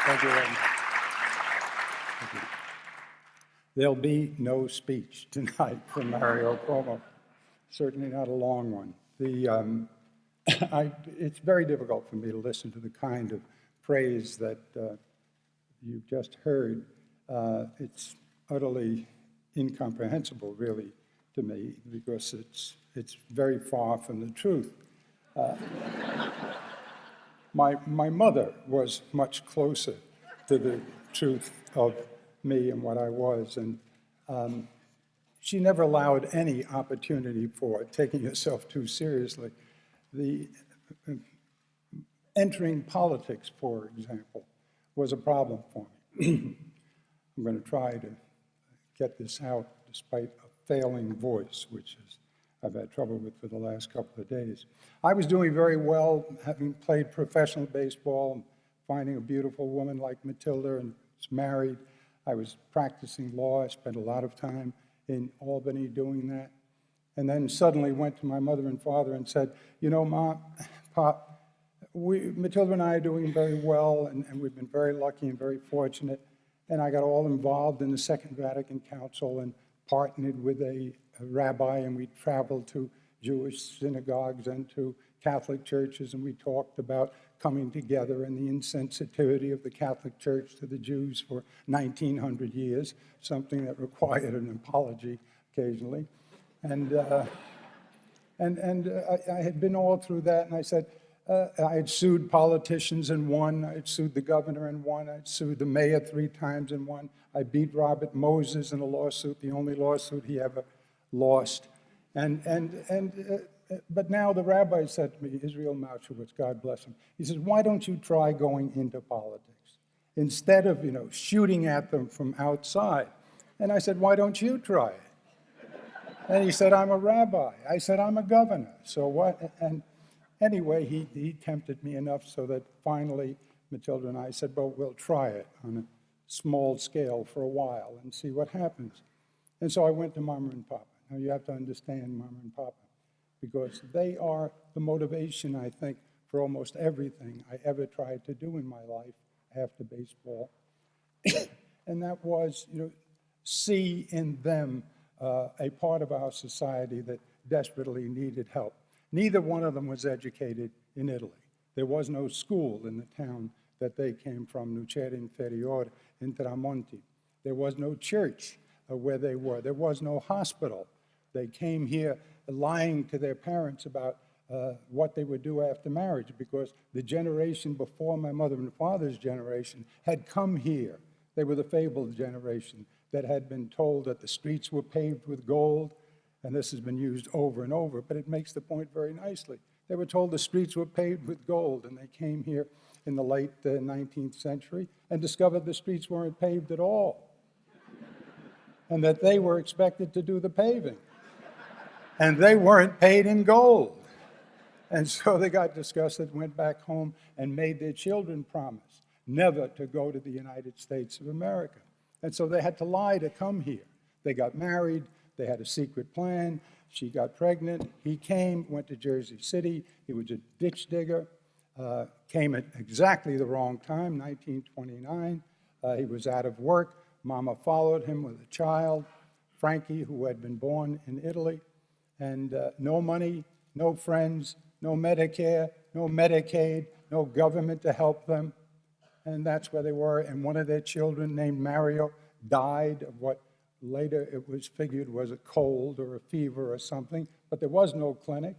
Thank you, Ed. There'll be no speech tonight from Mario Cuomo, certainly not a long one. It's very difficult for me to listen to the kind of praise that you've just heard. It's utterly incomprehensible, really, to me, because it's very far from the truth. My mother was much closer to the truth of me and what I was, and she never allowed any opportunity for taking herself too seriously. Entering politics, for example, was a problem for me. I'm going to try to get this out despite a failing voice, which I've had trouble with for the last couple of days. I was doing very well, having played professional baseball, finding a beautiful woman like Matilda, and was married. I was practicing law. I spent a lot of time in Albany doing that. And then suddenly went to my mother and father and said, you know, Mom, Pop, Matilda and I are doing very well, and we've been very lucky and very fortunate. And I got all involved in the Second Vatican Council and partnered with a rabbi, and we traveled to Jewish synagogues and to Catholic churches, and we talked about coming together and the insensitivity of the Catholic Church to the Jews for 1900 years, something that required an apology occasionally. And I had been all through that, and I said, I had sued politicians and won. I had sued the governor and won. I had sued the mayor 3 times and won. I beat Robert Moses in a lawsuit, the only lawsuit he ever lost. But now the rabbi said to me, Israel Mauschwitz, God bless him, he says, why don't you try going into politics instead of, shooting at them from outside? And I said, why don't you try it? And he said, I'm a rabbi. I said, I'm a governor. So what? And anyway, he tempted me enough so that finally Matilda and I said, well, we'll try it on a small scale for a while and see what happens. And so I went to Mama and Papa. Now you have to understand Mama and Papa, because they are the motivation, I think, for almost everything I ever tried to do in my life after baseball. And that was, see in them a part of our society that desperately needed help. Neither one of them was educated in Italy. There was no school in the town that they came from, Nucera Inferiore in Tramonti. There was no church where they were. There was no hospital. They came here lying to their parents about what they would do after marriage, because the generation before my mother and father's generation had come here. They were the fabled generation that had been told that the streets were paved with gold, and this has been used over and over, but it makes the point very nicely. They were told the streets were paved with gold, and they came here in the late 19th century and discovered the streets weren't paved at all, and that they were expected to do the paving, and they weren't paid in gold. And so they got disgusted, went back home, and made their children promise never to go to the United States of America. And so they had to lie to come here. They got married. They had a secret plan. She got pregnant. He came, went to Jersey City. He was a ditch digger, came at exactly the wrong time, 1929. He was out of work. Mama followed him with a child, Frankie, who had been born in Italy. And no money, no friends, no Medicare, no Medicaid, no government to help them. And that's where they were. And one of their children, named Mario, died of what later it was figured was a cold or a fever or something. But there was no clinic.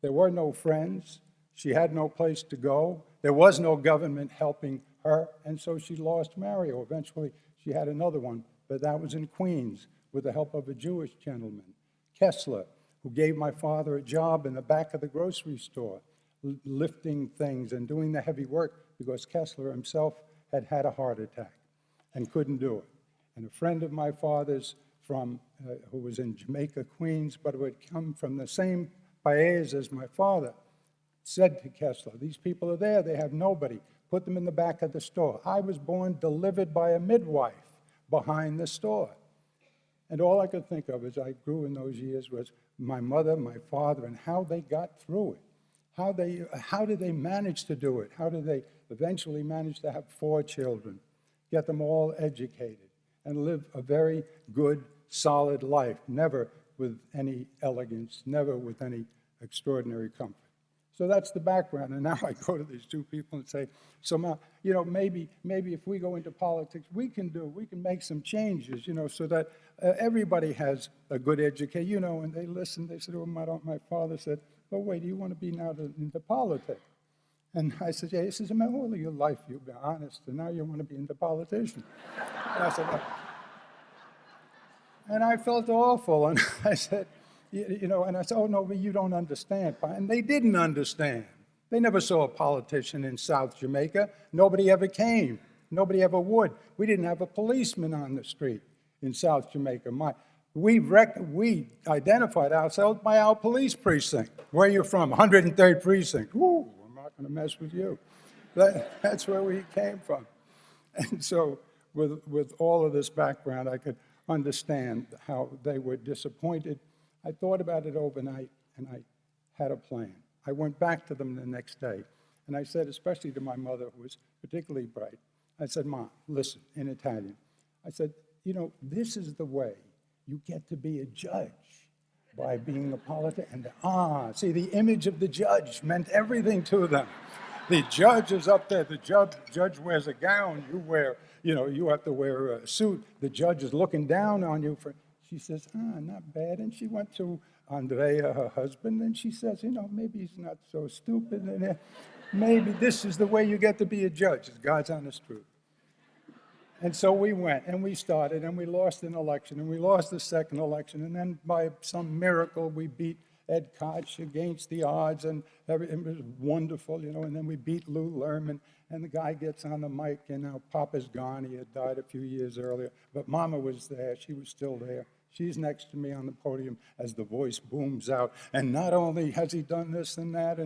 There were no friends. She had no place to go. There was no government helping her. And so she lost Mario. Eventually, she had another one, but that was in Queens with the help of a Jewish gentleman, Kessler, who gave my father a job in the back of the grocery store, lifting things and doing the heavy work, because Kessler himself had had a heart attack and couldn't do it. And a friend of my father's who was in Jamaica, Queens, but who had come from the same país as my father, said to Kessler, these people are there, they have nobody, put them in the back of the store. I was born delivered by a midwife behind the store. And all I could think of as I grew in those years was my mother, my father, and how they got through it, how did they manage to do it? How did they eventually manage to have 4 children, get them all educated, and live a very good, solid life, never with any elegance, never with any extraordinary comfort. So that's the background. And now I go to these 2 people and say, so maybe if we go into politics, we can make some changes, so that everybody has a good education, And they listened. They said, oh, my father said, oh, wait, do you want to be now into politics? And I said, yeah. He says, all of your life you've been honest, and now you want to be into politician. And I said, and I felt awful. And I said, and I said, oh, no, but you don't understand. And they didn't understand. They never saw a politician in South Jamaica. Nobody ever came. Nobody ever would. We didn't have a policeman on the street in South Jamaica. We identified ourselves by our police precinct. Where are you from? 103rd Precinct. Woo, I'm not going to mess with you. That's where we came from. And so with all of this background, I could understand how they were disappointed. I thought about it overnight, and I had a plan. I went back to them the next day, and I said, especially to my mother, who was particularly bright, I said, Mom, listen, in Italian. I said, this is the way you get to be a judge, by being a politician. And see, the image of the judge meant everything to them. The judge is up there. The judge wears a gown. You have to wear a suit. The judge is looking down on you. She says, not bad. And she went to Andrea, her husband, and she says, maybe he's not so stupid. And maybe this is the way you get to be a judge. It's God's honest truth. And so we went, and we started, and we lost an election, and we lost the second election, and then by some miracle, we beat Ed Koch against the odds, and it was wonderful, and then we beat Lou Lerman, and the guy gets on the mic, and now Papa's gone. He had died a few years earlier, but Mama was there. She was still there. She's next to me on the podium as the voice booms out. And not only has he done this and that,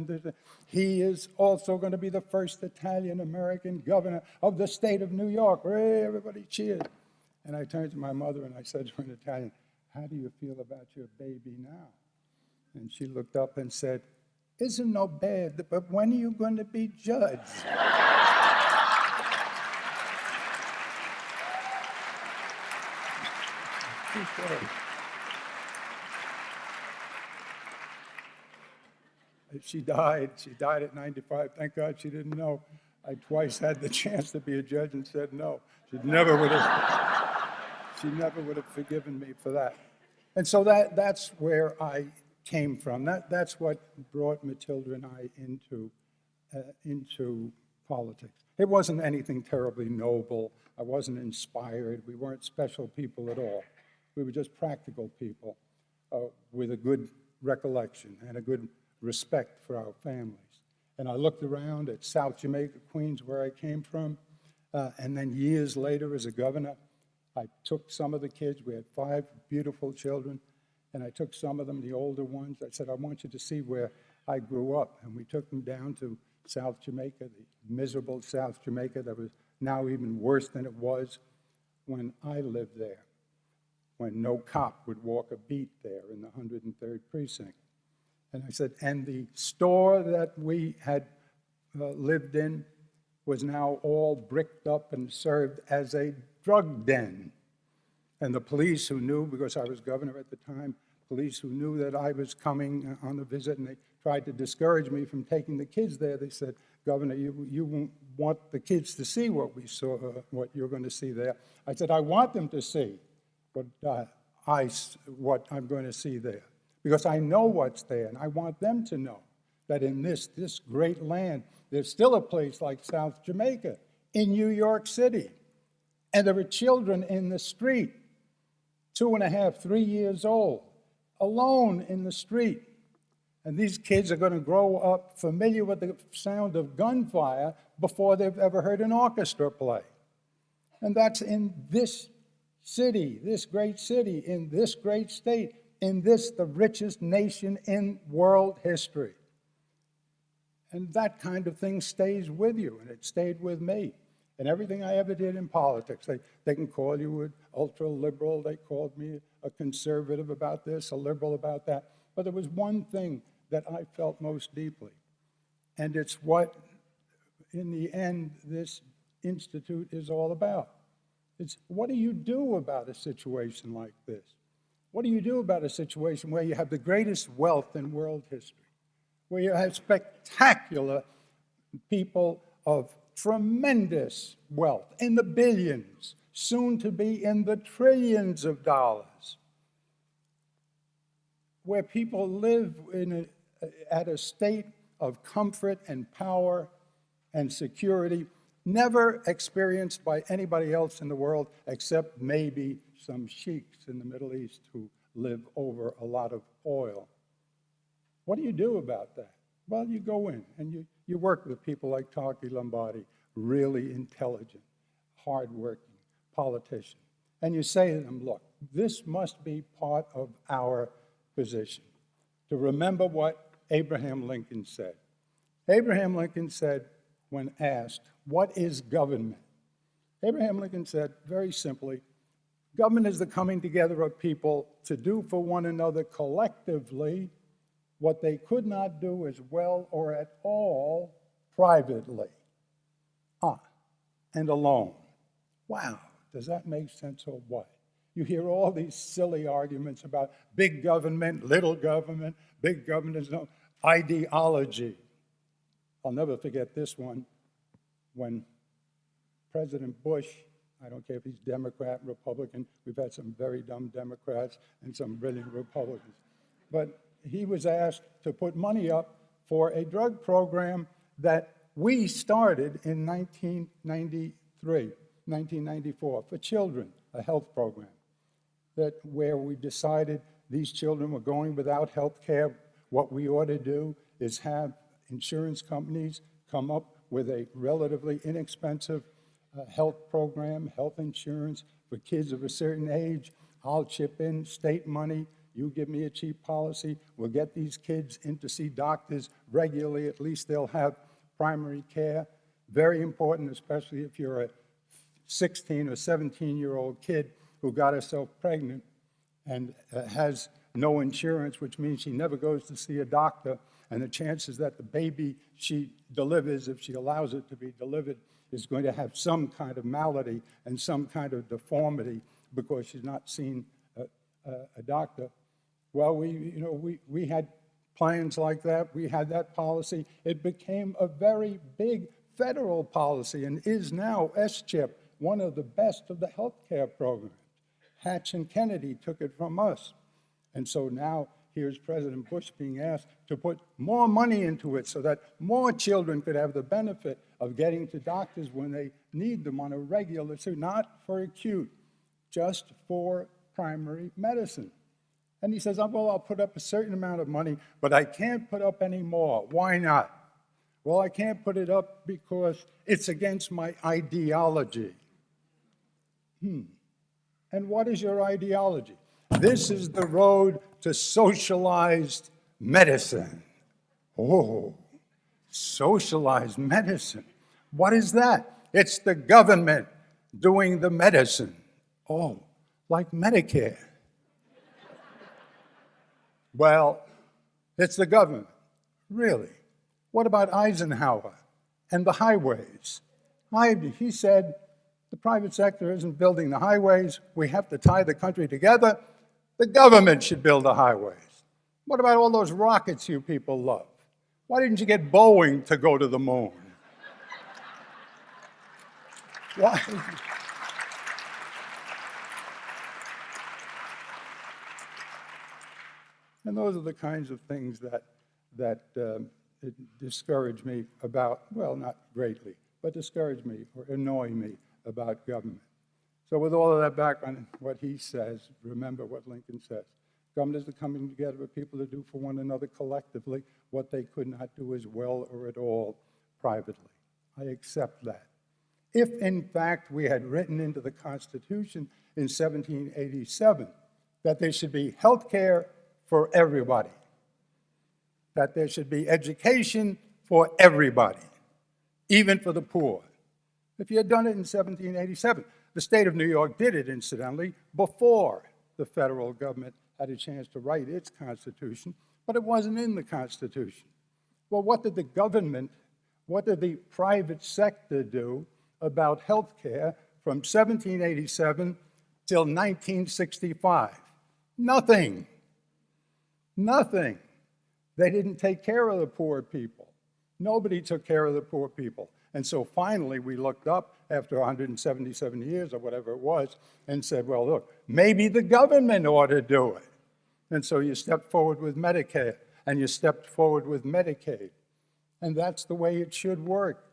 he is also going to be the first Italian-American governor of the state of New York. Hooray, everybody cheered. And I turned to my mother and I said to her in Italian, how do you feel about your baby now? And she looked up and said, isn't no bad, but when are you going to be judge? She died at 95. Thank God she didn't know. I twice had the chance to be a judge and said no. She never would have forgiven me for that. And so that's where I came from. That's what brought Matilda and I into politics. It wasn't anything terribly noble. I wasn't inspired. We weren't special people at all. We were just practical people with a good recollection and a good respect for our families. And I looked around at South Jamaica, Queens, where I came from, and then years later as a governor, I took some of the kids. We had 5 beautiful children, and I took some of them, the older ones. I said, I want you to see where I grew up. And we took them down to South Jamaica, the miserable South Jamaica that was now even worse than it was when I lived there, when no cop would walk a beat there in the 103rd Precinct. And I said, and the store that we had lived in was now all bricked up and served as a drug den. And the police who knew, because I was governor at the time, police who knew that I was coming on a visit, and they tried to discourage me from taking the kids there. They said, Governor, you won't want the kids to see what we saw, what you're going to see there. I said, I want them to see what I'm going to see there, because I know what's there, and I want them to know that in this great land, there's still a place like South Jamaica in New York City, and there are children in the street, 2.5, 3 years old, alone in the street. And these kids are going to grow up familiar with the sound of gunfire before they've ever heard an orchestra play. And that's in this city, this great city, in this great state, in this, the richest nation in world history. And that kind of thing stays with you, and it stayed with me. And everything I ever did in politics, they can call you an ultra-liberal, they called me a conservative about this, a liberal about that. But there was one thing that I felt most deeply, And it's what, in the end, this institute is all about. It's what do you do about a situation like this? What do you do about a situation where you have the greatest wealth in world history, where you have spectacular people of tremendous wealth in the billions, soon to be in the trillions of dollars, where people live at a state of comfort and power and security never experienced by anybody else in the world except maybe some sheiks in the Middle East who live over a lot of oil. What do you do about that? Well, you go in and you work with people like Taki Lombardi, really intelligent, hardworking politician, and you say to them, look, this must be part of our position, to remember what Abraham Lincoln said. Abraham Lincoln said, when asked, what is government? Abraham Lincoln said, very simply, government is the coming together of people to do for one another collectively what they could not do as well or at all privately. And alone. Wow, does that make sense or what? You hear all these silly arguments about big government, little government, big government is no ideology. I'll never forget this one when President Bush, I don't care if he's Democrat, Republican, we've had some very dumb Democrats and some brilliant Republicans, but he was asked to put money up for a drug program that we started in 1994 for children, a health program, where we decided these children were going without health care. What we ought to do is have insurance companies come up with a relatively inexpensive health program, health insurance for kids of a certain age. I'll chip in state money. You give me a cheap policy. We'll get these kids in to see doctors regularly. At least they'll have primary care. Very important, especially if you're a 16 or 17-year-old kid who got herself pregnant and has no insurance, which means she never goes to see a doctor, and the chances that the baby she delivers, if she allows it to be delivered, is going to have some kind of malady and some kind of deformity because she's not seen a doctor. Well, we had plans like that. We had that policy. It became a very big federal policy and is now S-CHIP, one of the best of the healthcare programs. Hatch and Kennedy took it from us. And so now here's President Bush being asked to put more money into it so that more children could have the benefit of getting to doctors when they need them on a regular basis, not for acute, just for primary medicine. And he says, well, I'll put up a certain amount of money, but I can't put up any more. Why not? Well, I can't put it up because it's against my ideology. And what is your ideology? This is the road to socialized medicine. Oh, socialized medicine. What is that? It's the government doing the medicine. Oh, like Medicare. Well, it's the government. Really? What about Eisenhower and the highways? He said, the private sector isn't building the highways. We have to tie the country together. The government should build the highways. What about all those rockets you people love? Why didn't you get Boeing to go to the moon? Why? And those are the kinds of things that discourage me about, well, not greatly, but discourage me or annoy me about government. So with all of that background, what he says, remember what Lincoln says. Government is the coming together of people to do for one another collectively what they could not do as well or at all privately. I accept that. If, in fact, we had written into the Constitution in 1787 that there should be health care for everybody, that there should be education for everybody, even for the poor. If you had done it in 1787, the state of New York did it, incidentally, before the federal government had a chance to write its Constitution, but it wasn't in the Constitution. Well, what did the private sector do about health care from 1787 till 1965? Nothing. Nothing. They didn't take care of the poor people. Nobody took care of the poor people. And so finally we looked up after 177 years or whatever it was and said, well, look, maybe the government ought to do it. And so you stepped forward with Medicare and you stepped forward with Medicaid. And that's the way it should work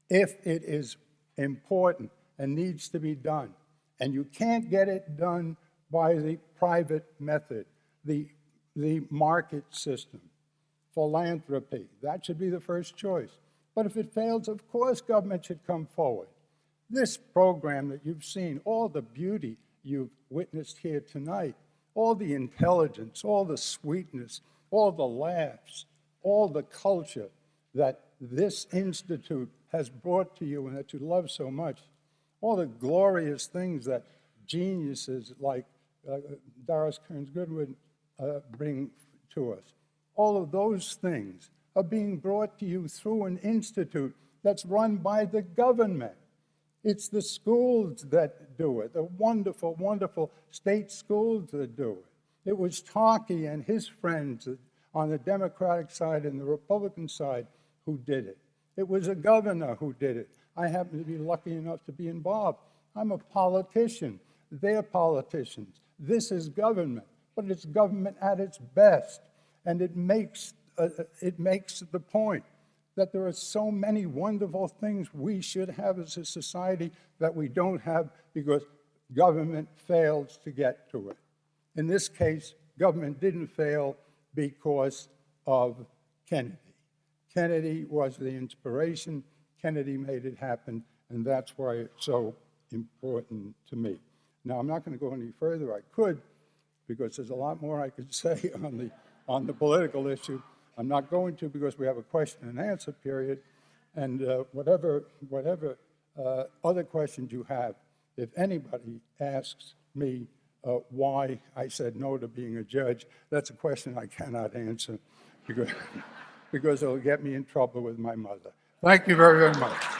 if it is important and needs to be done. And you can't get it done by the private method, the market system, philanthropy. That should be the first choice. But if it fails, of course government should come forward. This program that you've seen, all the beauty you've witnessed here tonight, all the intelligence, all the sweetness, all the laughs, all the culture that this institute has brought to you and that you love so much, all the glorious things that geniuses like Doris Kearns Goodwin bring to us, all of those things are being brought to you through an institute that's run by the government. It's the schools that do it, the wonderful, wonderful state schools that do it. It was Tarkey and his friends on the Democratic side and the Republican side who did it. It was a governor who did it. I happen to be lucky enough to be involved. I'm a politician. They're politicians. This is government, but it's government at its best. And it makes the point that there are so many wonderful things we should have as a society that we don't have because government fails to get to it. In this case, government didn't fail because of Kennedy. Kennedy was the inspiration. Kennedy made it happen, and that's why it's so important to me. Now, I'm not going to go any further. I could, because there's a lot more I could say on the political issue. I'm not going to because we have a question and answer period, and whatever other questions you have, if anybody asks me why I said no to being a judge, that's a question I cannot answer because it'll get me in trouble with my mother. Thank you very, very much.